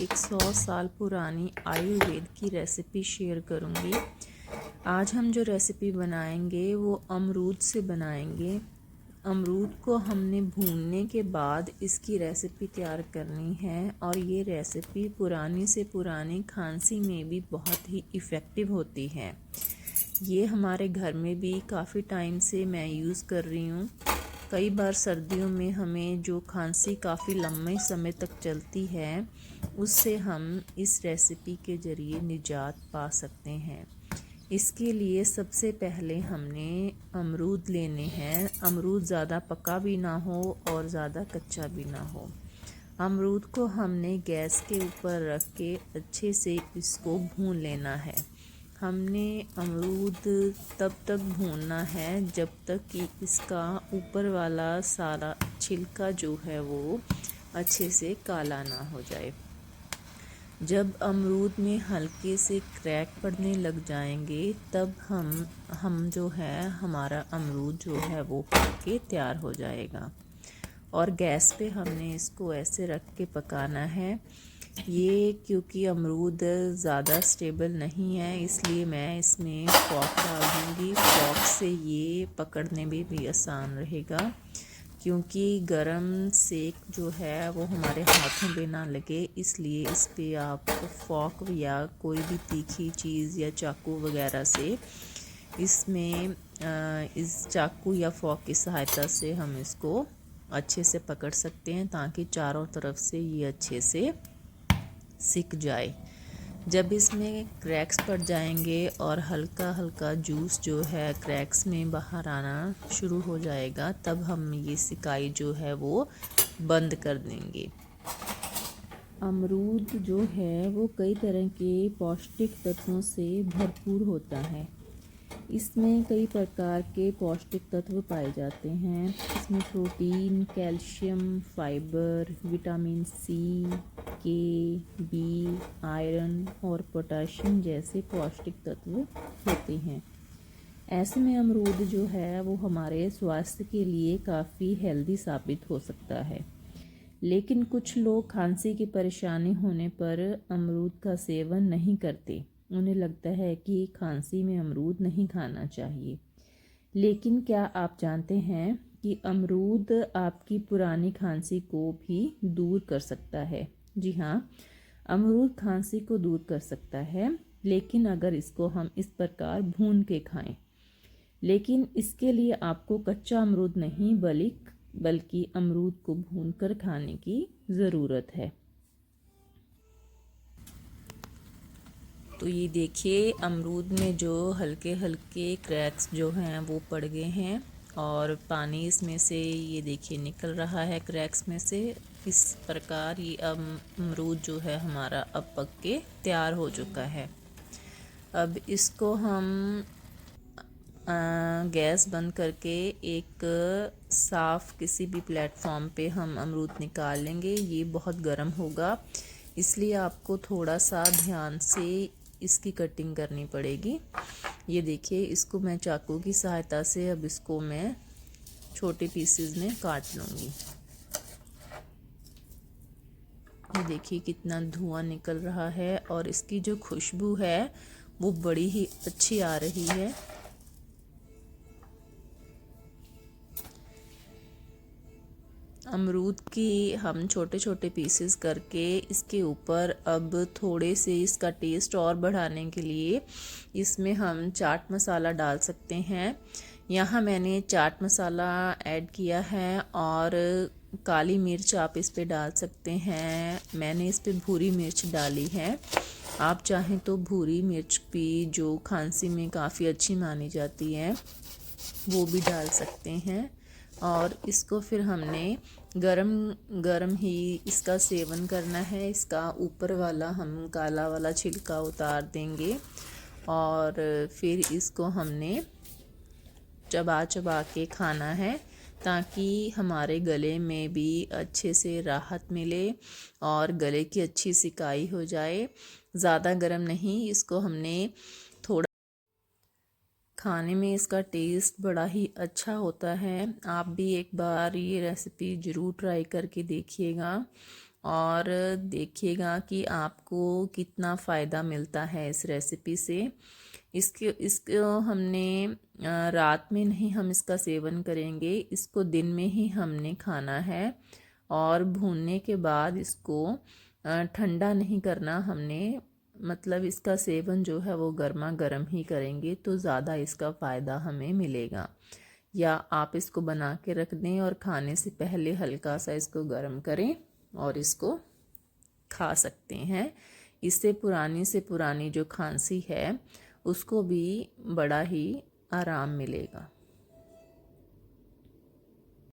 एक 100 साल पुरानी आयुर्वेद की रेसिपी शेयर करूंगी। आज हम जो रेसिपी बनाएंगे वो अमरूद से बनाएंगे। अमरूद को हमने भूनने के बाद इसकी रेसिपी तैयार करनी है और ये रेसिपी पुरानी से पुरानी खांसी में भी बहुत ही इफ़ेक्टिव होती है। ये हमारे घर में भी काफ़ी टाइम से मैं यूज़ कर रही हूँ। कई बार सर्दियों में हमें जो खांसी काफ़ी लंबे समय तक चलती है उससे हम इस रेसिपी के ज़रिए निजात पा सकते हैं। इसके लिए सबसे पहले हमने अमरूद लेने हैं। अमरूद ज़्यादा पका भी ना हो और ज़्यादा कच्चा भी ना हो। अमरूद को हमने गैस के ऊपर रख के अच्छे से इसको भून लेना है। हमने अमरूद तब तक भूनना है जब तक कि इसका ऊपर वाला सारा छिलका जो है वो अच्छे से काला ना हो जाए। जब अमरूद में हल्के से क्रैक पड़ने लग जाएंगे तब हम जो है हमारा अमरूद जो है वो पक के तैयार हो जाएगा। और गैस पे हमने इसको ऐसे रख के पकाना है। ये क्योंकि अमरूद ज़्यादा स्टेबल नहीं है इसलिए मैं इसमें फॉक डाल दूँगी। फॉक से ये पकड़ने में भी आसान रहेगा क्योंकि गरम सेक जो है वो हमारे हाथों पे ना लगे, इसलिए इस पे आप फॉक या कोई भी तीखी चीज़ या चाकू वगैरह से इसमें इस चाकू या फॉक की सहायता से हम इसको अच्छे से पकड़ सकते हैं ताकि चारों तरफ से ये अच्छे से सिक जाए। जब इसमें क्रैक्स पड़ जाएंगे और हल्का हल्का जूस जो है क्रैक्स में बाहर आना शुरू हो जाएगा तब हम ये सिकाई जो है वो बंद कर देंगे। अमरूद जो है वो कई तरह के पौष्टिक तत्वों से भरपूर होता है। इसमें कई प्रकार के पौष्टिक तत्व पाए जाते हैं। इसमें protein, calcium, fibre, vitamin C, K, B, iron और पोटेशियम जैसे पौष्टिक तत्व होते हैं। ऐसे में अमरूद जो है वो हमारे स्वास्थ्य के लिए काफ़ी हेल्दी साबित हो सकता है। लेकिन कुछ लोग खांसी की परेशानी होने पर अमरूद का सेवन नहीं करते। उन्हें लगता है कि खांसी में अमरूद नहीं खाना चाहिए। लेकिन क्या आप जानते हैं कि अमरूद आपकी पुरानी खांसी को भी दूर कर सकता है? जी हाँ, अमरूद खांसी को दूर कर सकता है, लेकिन अगर इसको हम इस प्रकार भून के खाएं। लेकिन इसके लिए आपको कच्चा अमरूद नहीं बल्कि अमरूद को भूनकर खाने की ज़रूरत है। तो ये देखिए अमरूद में जो हल्के हल्के क्रैक्स जो हैं वो पड़ गए हैं और पानी इसमें से ये देखिए निकल रहा है क्रैक्स में से। इस प्रकार ये अमरूद जो है हमारा अब पक के तैयार हो चुका है। अब इसको हम गैस बंद करके एक साफ़ किसी भी प्लेटफॉर्म पे हम अमरूद निकाल लेंगे। ये बहुत गर्म होगा इसलिए आपको थोड़ा सा ध्यान से इसकी कटिंग करनी पड़ेगी। ये देखिए इसको मैं चाकू की सहायता से अब इसको मैं छोटे पीसेस में काट लूँगी। ये देखिए कितना धुआं निकल रहा है और इसकी जो खुशबू है वो बड़ी ही अच्छी आ रही है। अमरूद की हम छोटे छोटे पीसेस करके इसके ऊपर अब थोड़े से इसका टेस्ट और बढ़ाने के लिए इसमें हम चाट मसाला डाल सकते हैं। यहाँ मैंने चाट मसाला ऐड किया है और काली मिर्च आप इस पे डाल सकते हैं। मैंने इस पे भूरी मिर्च डाली है। आप चाहें तो भूरी मिर्च भी जो खांसी में काफ़ी अच्छी मानी जाती है वो भी डाल सकते हैं। और इसको फिर हमने गरम गरम ही इसका सेवन करना है। इसका ऊपर वाला हम काला वाला छिलका उतार देंगे और फिर इसको हमने चबा चबा के खाना है ताकि हमारे गले में भी अच्छे से राहत मिले और गले की अच्छी सिकाई हो जाए। ज़्यादा गर्म नहीं, इसको हमने थोड़ा खाने में इसका टेस्ट बड़ा ही अच्छा होता है। आप भी एक बार ये रेसिपी ज़रूर ट्राई करके देखिएगा। और देखिएगा कि आपको कितना फ़ायदा मिलता है इस रेसिपी से। इसको हमने रात में नहीं हम इसका सेवन करेंगे, इसको दिन में ही हमने खाना है। और भूनने के बाद इसको ठंडा नहीं करना हमने, मतलब इसका सेवन जो है वो गर्मा गर्म ही करेंगे तो ज़्यादा इसका फ़ायदा हमें मिलेगा। या आप इसको बना के रख दें और खाने से पहले हल्का सा इसको गर्म करें और इसको खा सकते हैं। इससे पुरानी से पुरानी जो खांसी है उसको भी बड़ा ही आराम मिलेगा।